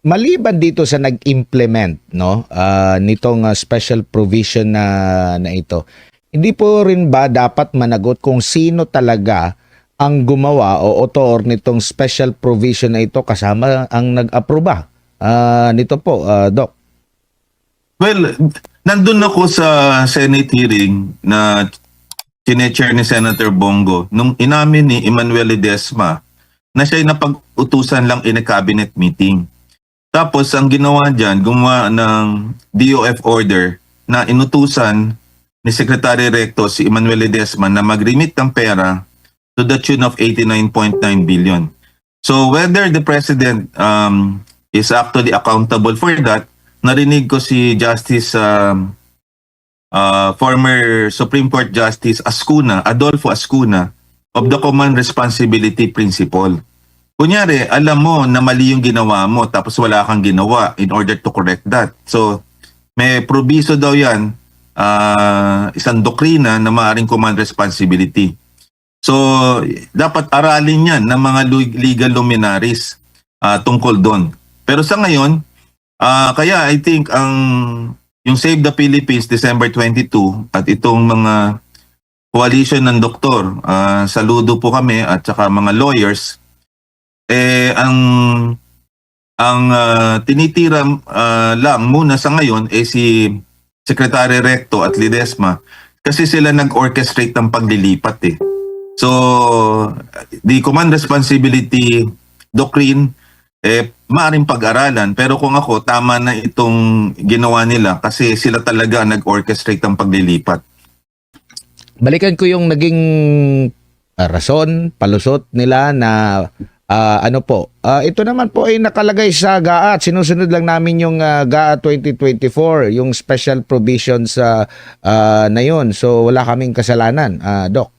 Maliban dito sa nag-implement no nitong special provision na ito, hindi po rin ba dapat managot kung sino talaga ang gumawa o author nitong special provision na ito kasama ang nag-aproba nito po, Doc? Well, nandun ako sa Senate hearing na chine-chair ni Senator Bongo nung inamin ni Emmanuel Ledesma na siya'y napag-utusan lang in a cabinet meeting. Tapos ang ginawa dyan, gumawa ng DOF order na inutusan ni Secretary Recto si Emmanuel Ledesma na mag-remit ng pera to the tune of 89.9 billion. So whether the President is actually accountable for that, narinig ko si Justice former Supreme Court Justice Adolfo Ascuna of the Common Responsibility Principle. Kunyari, alam mo na mali yung ginawa mo tapos wala kang ginawa in order to correct that. So, may proviso daw yan, isang doktrina na maaaring command responsibility. So, dapat aralin yan ng mga legal luminaries tungkol doon. Pero sa ngayon, kaya I think yung Save the Philippines December 22 at itong mga coalition ng doktor, saludo po kami at saka mga lawyers, ang tinitira lang muna sa ngayon si Secretary Recto at Ledesma kasi sila nag-orchestrate ng paglilipat . So, the command responsibility doctrine maaaring pag-aralan, pero kung ako, tama na itong ginawa nila kasi sila talaga nag-orchestrate ng paglilipat. Balikan ko yung naging rason, palusot nila na ito naman po ay nakalagay sa GAA at sinusunod lang namin yung GAA 2024, yung special provisions na yun. So wala kaming kasalanan, Doc.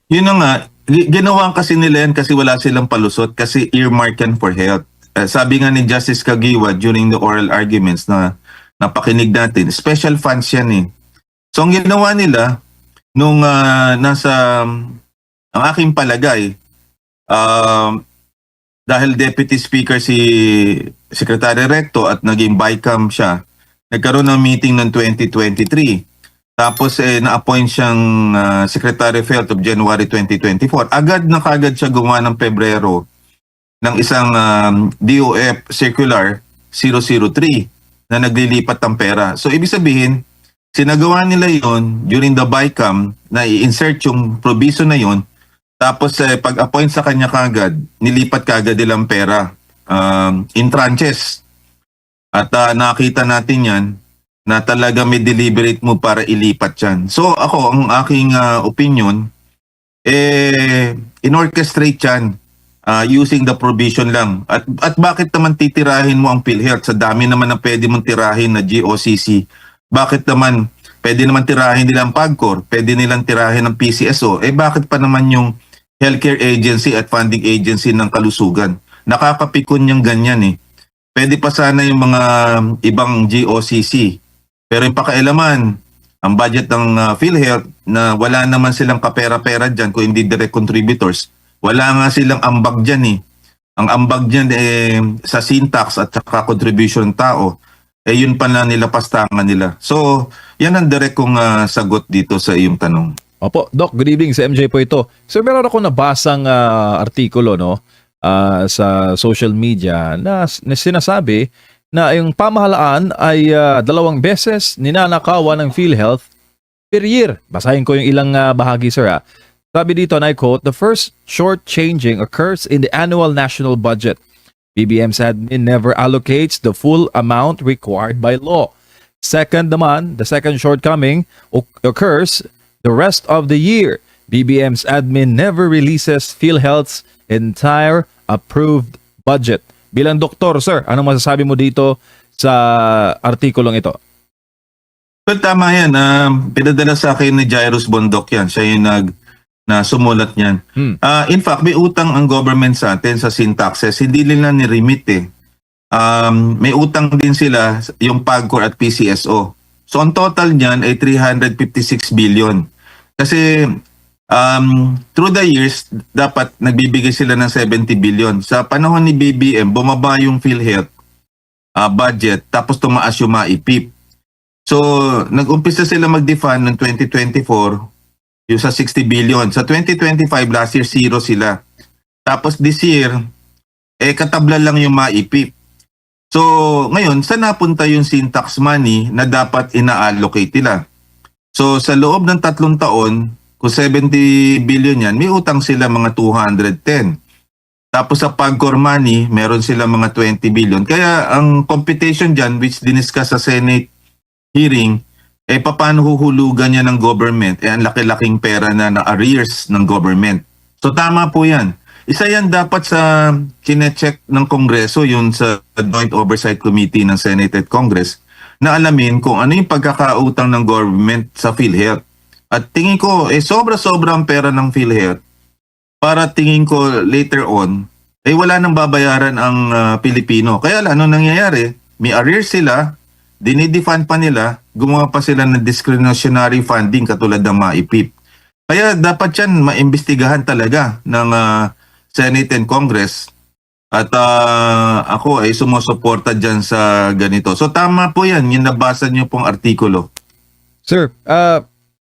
Yun na nga, ginawa kasi nila yan kasi wala silang palusot kasi earmark yan for health. Sabi nga ni Justice Kagiwa during the oral arguments na napakinig natin, special funds yan . So ang ginawa nila nung ang aking palagay, dahil Deputy Speaker si Secretary Recto at naging BICAM siya, nagkaroon ng meeting ng 2023. Tapos na-appoint siyang Secretary of Health of January 2024. Agad na kagad siya gumawa ng Pebrero ng isang DOF Circular 003 na naglilipat ng pera. So ibig sabihin, sinagawa nila yon during the BICAM na i-insert yung provision na yon. Tapos pag-appoint sa kanya kagad, nilipat kagad nilang pera in tranches. At nakita natin yan na talaga may deliberate mo para ilipat yan. So ako, ang aking opinion, in-orchestrate yan using the provision lang. At bakit naman titirahin mo ang PhilHealth? Sa dami naman na pwede mong tirahin na GOCC. Bakit naman pwede naman tirahin nilang PAGCOR? Pwede nilang tirahin ng PCSO? Bakit pa naman yung Healthcare Agency at Funding Agency ng Kalusugan? Nakakapikon yung ganyan . Pwede pa sana yung mga ibang GOCC. Pero yung pakialaman, ang budget ng PhilHealth na wala naman silang kapera-pera dyan kung hindi direct contributors. Wala nga silang ambag dyan . Ang ambag dyan sa syntax at saka contribution ng tao, yun pa na nila pastangan nila. So, yan ang direct kong sagot dito sa iyong tanong. Opo, Doc, good evening. Sa MJ po ito. So, meron ako nabasang artikulo sa social media na sinasabi na yung pamahalaan ay 2 beses ninanakawan ng PhilHealth per year. Basahin ko yung ilang bahagi, sir. Sabi dito, and I quote, "The first short-changing occurs in the annual national budget. BBM's admin never allocates the full amount required by law. Second naman, the second shortcoming occurs the rest of the year. BBM's admin never releases PhilHealth's entire approved budget." Bilang doktor, sir, anong masasabi mo dito sa artikulong ito? Well, tama yan. Pinadala sa akin ni Jairus Bondoc yan. Siya yung sumulat niyan. In fact, may utang ang government sa atin sa syntaxes. Hindi nila ni-remit . May utang din sila yung PAGCOR at PCSO. So, ang total niyan ay 356 billion. Kasi through the years, dapat nagbibigay sila ng 70 billion. Sa panahon ni BBM, bumaba yung PhilHealth budget, tapos tumaas yung MAIPIP. So, nag-umpisa sila mag-defund noong 2024, yung sa 60 billion. Sa 2025, last year, zero sila. Tapos this year, katabla lang yung MAIPIP. So, ngayon, saan napunta yung syntax money na dapat ina-allocate nila? So, sa loob ng 3 taon, kung 70 billion yan, may utang sila mga 210. Tapos sa PAGCOR money, meron sila mga 20 billion. Kaya ang computation dyan, which diniscuss sa Senate hearing, paano huhulugan yan ng government? Ang laki-laking pera na arrears ng government. So tama po yan. Isa yan dapat sa chinecheck ng Kongreso, yun sa Joint Oversight Committee ng Senate at Congress, na alamin kung ano yung pagkakautang ng government sa PhilHealth. At tingin ko, sobra-sobra ang pera ng PhilHealth para tingin ko later on, wala nang babayaran ang Pilipino. Kaya ano nangyayari? May arrears sila, dinidefund pa nila, gumawa pa sila ng discretionary funding katulad ng MAIPIP. Kaya dapat yan maimbestigahan talaga ng Senate and Congress. At ako ay sumusuporta dyan sa ganito. So tama po yan, yung nabasa niyo pong artikulo. Sir,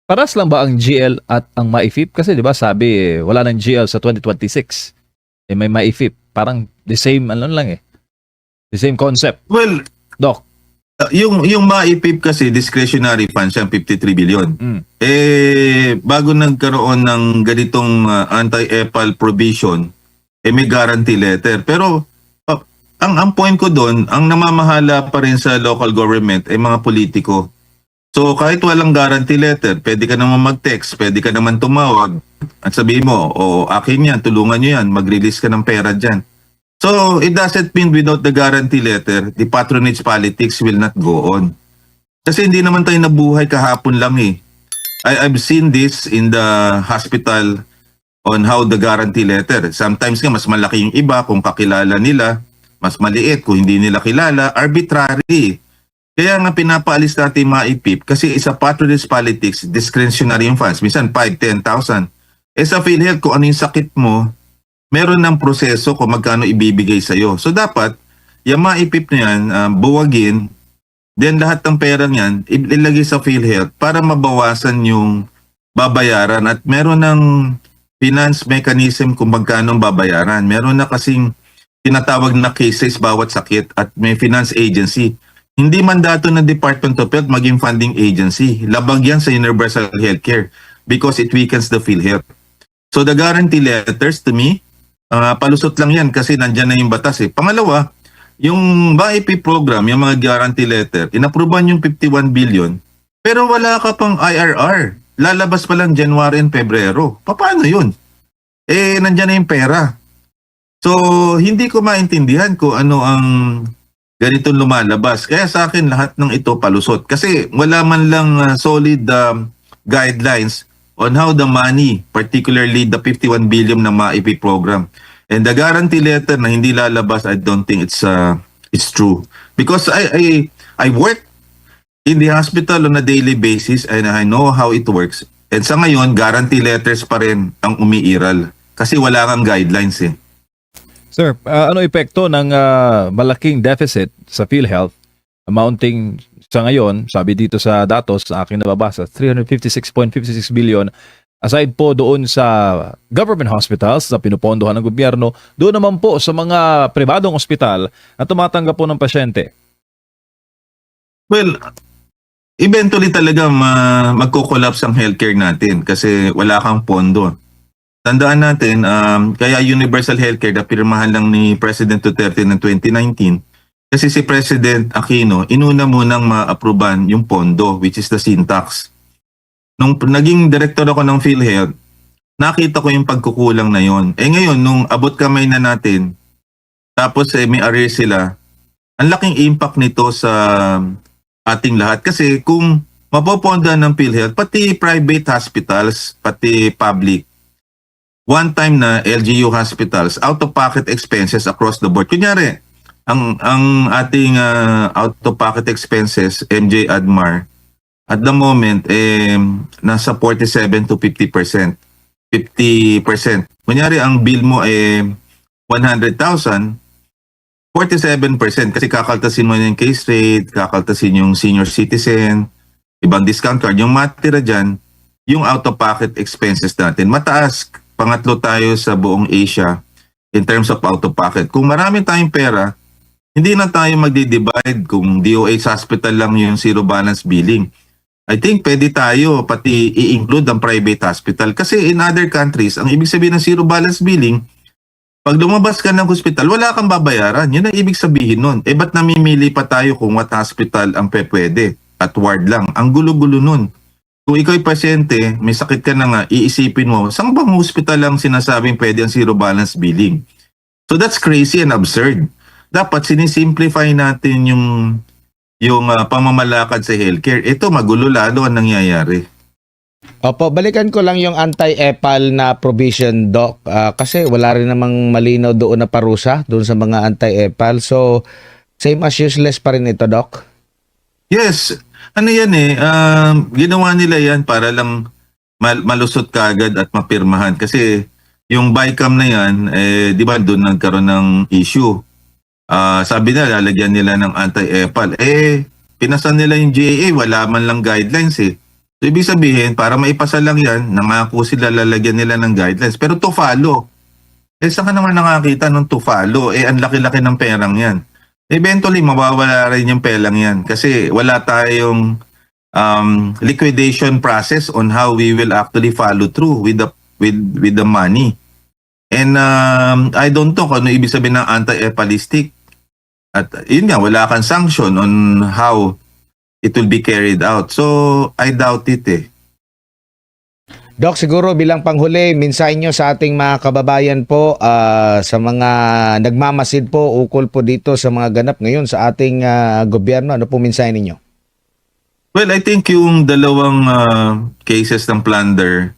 paras lang ba ang GL at ang MAIFIP? Kasi 'di ba sabi wala nang GL sa 2026. May MAIFIP. Parang the same ano lang eh. The same concept. Well, Doc. yung MAIPIP kasi discretionary fund siya 53 billion. Bago nagkaroon ng ganitong anti-EPAL provision, may guarantee letter. Pero ang point ko doon, ang namamahala pa rin sa local government ay mga politiko. So kahit walang guarantee letter, pwede ka naman mag-text, pwede ka naman tumawag at sabihin mo, akin yan, tulungan nyo yan, mag-release ka ng pera dyan. So it doesn't mean without the guarantee letter, the patronage politics will not go on. Kasi hindi naman tayo nabuhay kahapon lang eh. I've seen this in the hospital on how the guarantee letter. Sometimes nga mas malaki yung iba kung kakilala nila, mas maliit kung hindi nila kilala, arbitrary. Kaya nga pinapaalis natin MAIPIP kasi isa patronage politics, discretionary yung funds. Minsan 5, 10,000. Sa PhilHealth, kung ano yung sakit mo, meron ng proseso kung magkano ibibigay sa'yo. So dapat, yung MAIPIP na yan, buwagin, then lahat ng pera niyan, ilagay sa PhilHealth para mabawasan yung babayaran at meron ng finance mechanism kung magkano babayaran. Meron na kasing tinatawag na cases bawat sakit at may finance agency. Hindi mandato ng Department of Health maging funding agency. Labag yan sa universal healthcare because it weakens the PhilHealth. So the guarantee letters to me, palusot lang yan kasi nandyan na yung batas eh. Pangalawa, yung MAIP program, yung mga guarantee letter, inapruban yung 51 billion, pero wala ka pang IRR. Lalabas pa lang January and Pebrero. Paano yun? Nandyan na yung pera. So, hindi ko maintindihan kung ano ang ganitong lumalabas. Kaya sa akin, lahat ng ito palusot. Kasi wala man lang solid guidelines on how the money, particularly the 51 billion na MAIP program, and the guarantee letter na hindi lalabas, I don't think it's true. Because I work in the hospital on a daily basis and I know how it works. And sa ngayon, guarantee letters pa rin ang umiiral. Kasi wala kang guidelines eh. Sir, ano epekto ng malaking deficit sa PhilHealth amounting sa ngayon, sabi dito sa datos sa aking nababasa, 356.56 billion. Aside po doon sa government hospitals na pinupondohan ng gobyerno, doon naman po sa mga pribadong ospital na tumatanggap po ng pasyente. Well, eventually talaga magko-collapse ang healthcare natin kasi wala kang pondo. Tandaan natin, kaya universal healthcare na pirmahan lang ni President Duterte ng 2019 kasi si President Aquino inuna munang ma-aproban yung pondo, which is the syntax. Nung naging director ako ng PhilHealth, nakita ko yung pagkukulang na yon. Ngayon, nung abot kamay na natin, tapos may arrears sila, ang laking impact nito sa ating lahat. Kasi kung mapoponda ng PhilHealth, pati private hospitals, pati public, one time na LGU hospitals, out-of-pocket expenses across the board. Kunyari, ang ating out-of-pocket expenses, MJ Admar, at the moment, nasa 47 to 50%. 50%. Kunyari, ang bill mo ay 100,000, 47% kasi kakaltasin mo yung case rate, kakaltasin yung senior citizen, ibang discount card. Yung matira dyan, yung out-of-pocket expenses natin. Mataas, pangatlo tayo sa buong Asia in terms of out-of-pocket. Kung marami tayong pera, hindi na tayo magdi-divide kung DOH hospital lang yung zero balance billing. I think pwede tayo pati i-include ang private hospital. Kasi in other countries, ang ibig sabihin ng zero balance billing, pag lumabas ka ng hospital, wala kang babayaran. Yun ang ibig sabihin nun. Ba't namimili pa tayo kung what hospital ang pwede at ward lang? Ang gulo-gulo nun. Kung ikaw'y pasyente, may sakit ka na nga, iisipin mo, saan bang hospital lang sinasabing pwede ang zero balance billing? So that's crazy and absurd. Dapat sinisimplify natin yung pamamalakad sa healthcare. Ito, magulo lalo ang nangyayari. Opo, balikan ko lang yung anti-EPAL na provision, Doc. Kasi wala rin namang malinaw doon na parusa doon sa mga anti-EPAL. So, same as useless pa rin ito, Doc? Yes. Ano yan ginawa nila yan para lang malusot kagad at mapirmahan. Kasi yung BICAM na yan, di ba doon nagkaroon ng issue. Sabi nila, lalagyan nila ng anti-EPAL. Pinasan nila yung GAA, wala man lang guidelines eh. So, ibig sabihin, para maipasa lang yan, nangako sila lalagyan nila ng guidelines. Pero to follow. Saan ka naman nakakita ng to follow? Ang laki-laki ng perang yan. Eventually, mawawala rin yung pelang yan. Kasi wala tayong liquidation process on how we will actually follow through with the money. And I don't know kung ano ibig sabihin ng anti-EPAListic. At yun nga, wala kang sanction on how it will be carried out. So, I doubt it Doc, siguro bilang panghuli, mensahe nyo sa ating mga kababayan po, sa mga nagmamasid po, ukol po dito sa mga ganap ngayon sa ating gobyerno. Ano po mensahe ninyo? Well, I think yung dalawang cases ng plunder,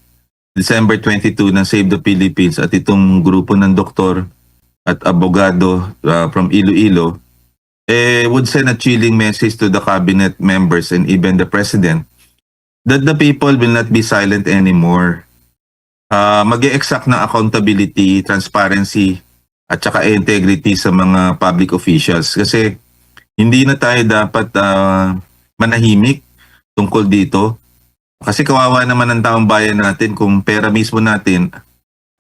December 22 ng Save the Philippines at itong grupo ng doktor at abogado from Iloilo, would send a chilling message to the cabinet members and even the president that the people will not be silent anymore. Mag-e-exact na accountability, transparency, at saka integrity sa mga public officials. Kasi hindi na tayo dapat manahimik tungkol dito. Kasi kawawa naman ang taong bayan natin kung pera mismo natin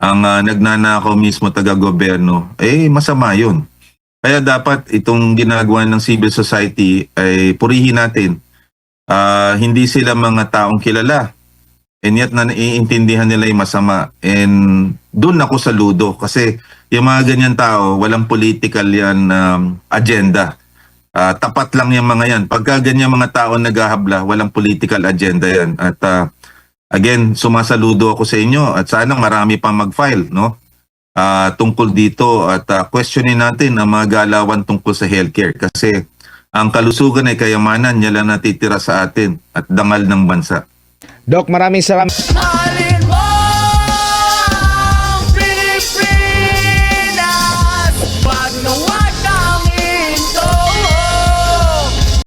ang nagnanakaw mismo taga-gobyerno, masama yun. Kaya dapat itong ginagawa ng civil society ay purihin natin. Hindi sila mga taong kilala. And yet na naiintindihan nila yung masama. And doon ako saludo kasi yung mga ganyan tao, walang political yan agenda. Tapat lang yung mga yan. Pagka ganyan mga tao naghahabla, walang political agenda yan. At again, sumasaludo ako sa inyo at sana marami pang mag-file, no? Tungkol dito at questionin natin ang mga galawan tungkol sa healthcare kasi ang kalusugan ay kayamanan niya lang natitira sa atin at dangal ng bansa. Doc, maraming salamat.